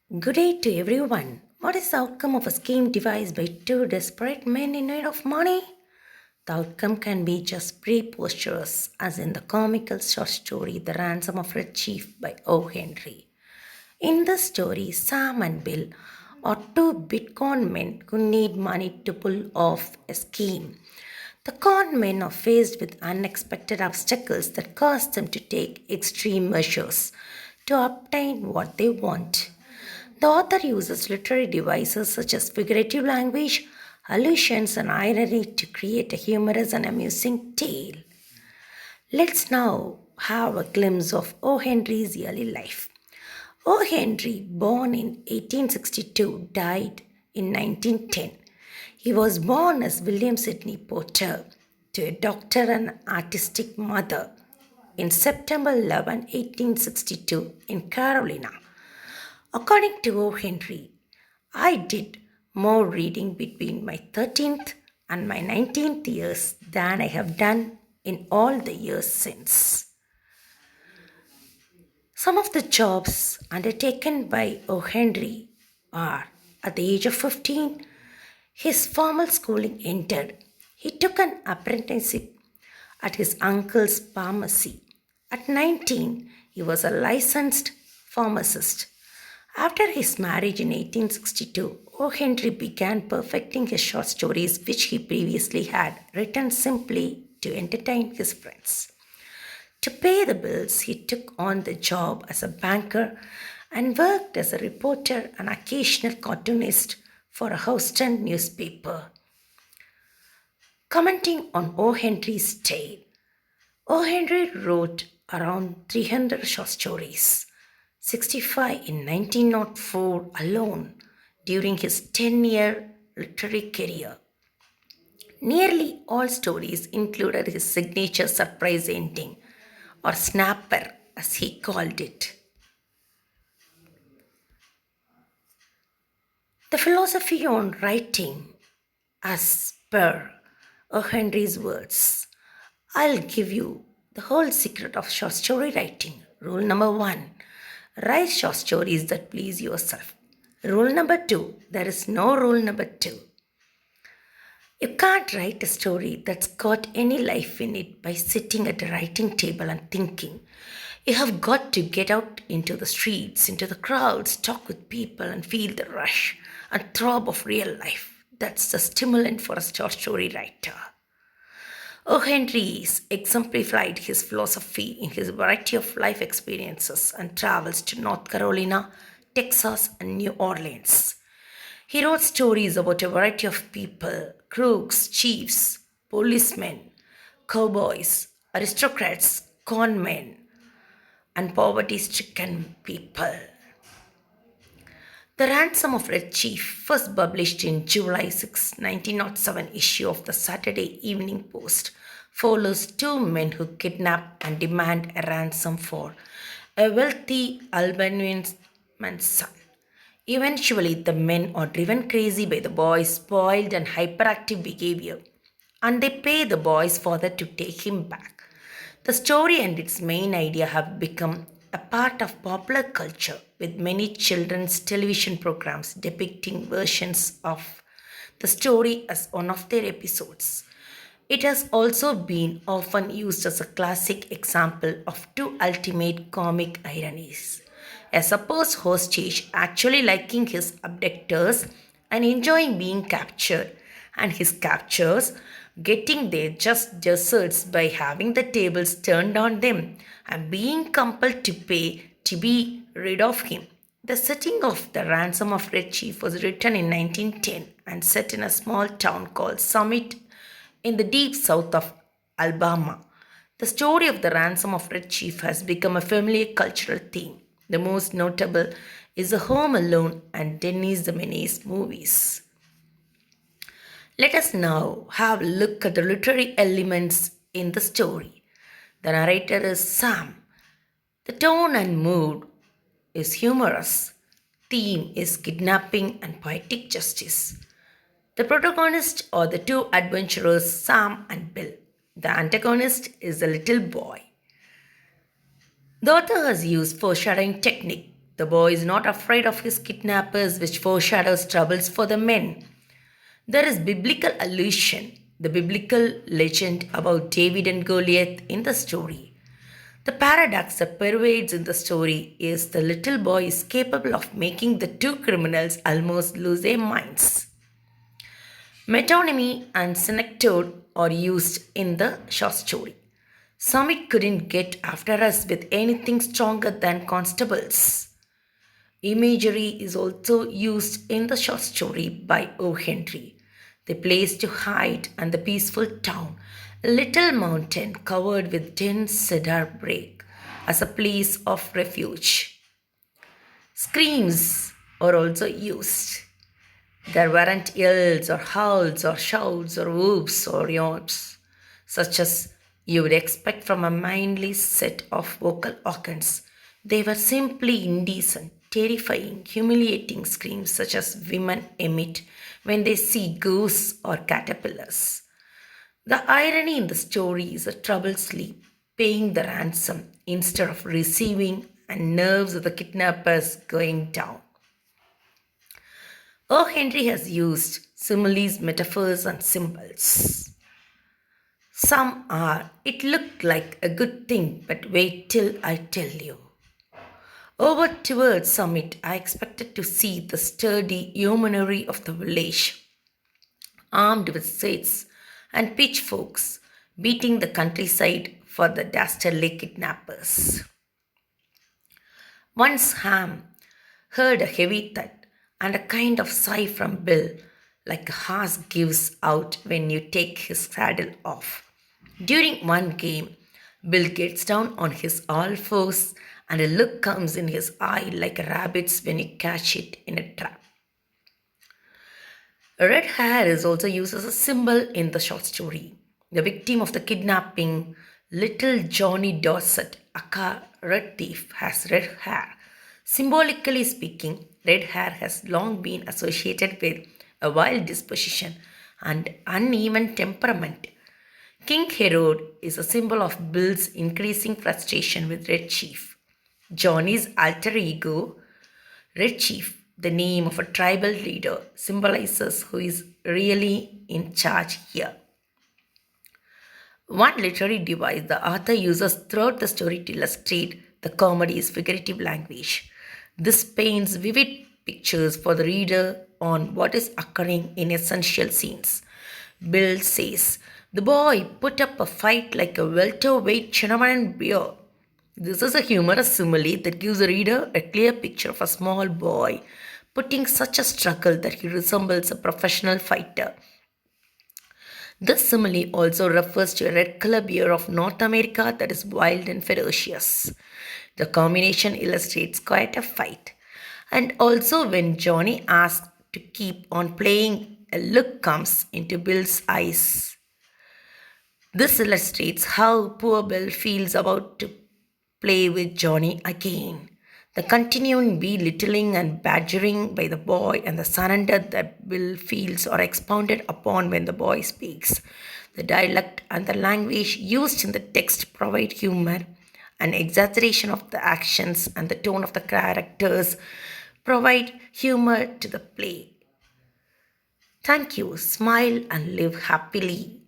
Good day to everyone. What is the outcome of a scheme devised by two desperate men in need of money? The outcome can be just preposterous, as in the comical short story The Ransom of Red Chief by O. Henry. In the story, Sam and Bill are two Bitcoin men who need money to pull off a scheme. The con men are faced with unexpected obstacles that cause them to take extreme measures to obtain what they want. The author uses literary devices such as figurative language, allusions, and irony to create a humorous and amusing tale. Let's now have a glimpse of O. Henry's early life. O. Henry, born in 1862, died in 1910. He was born as William Sidney Porter to a doctor and artistic mother in September 11, 1862, in Carolina. According to O. Henry, I did more reading between my 13th and my 19th years than I have done in all the years since. Some of the jobs undertaken by O. Henry are: at the age of 15, his formal schooling ended. He took an apprenticeship at his uncle's pharmacy. At 19, he was a licensed pharmacist. After his marriage in 1862, O. Henry began perfecting his short stories, which he previously had written simply to entertain his friends. To pay the bills, he took on the job as a banker and worked as a reporter and occasional cartoonist for a Houston newspaper. Commenting on O. Henry's tale, O. Henry wrote around 300 short stories, 65 in 1904 alone, during his 10-year literary career. Nearly all stories included his signature surprise ending, or snapper as he called it. The philosophy on writing, as per O. Henry's words: I'll give you the whole secret of short story writing. Rule number one: write short stories that please yourself. Rule number two: there is no rule number two. You can't write a story that's got any life in it by sitting at a writing table and thinking. You have got to get out into the streets, into the crowds, talk with people, and feel the rush and throb of real life. That's the stimulant for a short story writer. O. Henry's exemplified his philosophy in his variety of life experiences and travels to North Carolina, Texas, and New Orleans. He wrote stories about a variety of people: crooks, chiefs, policemen, cowboys, aristocrats, conmen, and poverty stricken people. The Ransom of Red Chief, first published in July 6, 1907 issue of the Saturday Evening Post, follows two men who kidnap and demand a ransom for a wealthy Albanian's son. Eventually, the men are driven crazy by the boy's spoiled and hyperactive behavior, and they pay the boy's father to take him back. The story and its main idea have become a part of popular culture, with many children's television programs depicting versions of the story as one of their episodes. It has also been often used as a classic example of two ultimate comic ironies: a supposed hostage actually liking his abductors and enjoying being captured, and his captors getting their just desserts by having the tables turned on them and being compelled to pay to be rid of him. The setting of The Ransom of Red Chief was written in 1910 and set in a small town called Summit in the deep south of Alabama. The story of the Ransom of Red Chief has become a familiar cultural theme. The most notable is the Home Alone and Dennis the Menace movies. Let us now have a look at the literary elements in the story. The narrator is Sam. The tone and mood is humorous. Theme is kidnapping and poetic justice. The protagonists are the two adventurers Sam and Bill. The antagonist is the little boy. The author has used foreshadowing technique The boy is not afraid of his kidnappers, which foreshadows troubles for the men. There is biblical allusion, the biblical legend about David and Goliath in the story. The paradox that pervades in the story is the little boy is capable of making the two criminals almost lose their minds. Metonymy and synecdoche are used in the short story. Summit couldn't get after us with anything stronger than constables. Imagery is also used in the short story by O. Henry. The place to hide and the peaceful town, a little mountain covered with dense cedar brake, as a place of refuge. Screams are also used. There weren't yells or howls or shouts or whoops or yawns, such as you would expect from a mindless set of vocal organs. They were simply indecent, terrifying, humiliating screams such as women emit when they see ghosts or caterpillars. The irony in the story is a troubled sleep, paying the ransom instead of receiving, and nerves of the kidnappers going down. O. Henry has used similes, metaphors, and symbols. Some are, it looked like a good thing, but wait till I tell you. Over towards Summit, I expected to see the sturdy yeomanry of the village, armed with scythes and pitchforks, beating the countryside for the dastardly kidnappers. Once Ham heard a heavy thud and a kind of sigh from Bill, like a horse gives out when you take his saddle off. During one game, Bill gets down on his all fours and a look comes in his eye like a rabbit's when you catch it in a trap. Red hair is also used as a symbol in the short story. The victim of the kidnapping, little Johnny Dorset, aka Red Thief, has red hair. Symbolically speaking, red hair has long been associated with a wild disposition and uneven temperament. King Herod is a symbol of Bill's increasing frustration with Red Chief. Johnny's alter ego, Red Chief, the name of a tribal leader, symbolizes who is really in charge here. One literary device the author uses throughout the story to illustrate the comedy is figurative language. This paints vivid pictures for the reader on what is occurring in essential scenes. Bill says, "The boy put up a fight like a welterweight cinnamon beer." This is a humorous simile that gives the reader a clear picture of a small boy putting such a struggle that he resembles a professional fighter. This simile also refers to a red color beer of North America that is wild and ferocious. The combination illustrates quite a fight. And also, when Johnny asks to keep on playing, a look comes into Bill's eyes. This illustrates how poor Bill feels about to play with Johnny again. The continuing belittling and badgering by the boy and the surrender that Bill feels are expounded upon when the boy speaks. The dialect and the language used in the text provide humor. An exaggeration of the actions and the tone of the characters provide humor to the play. Thank you. Smile and live happily.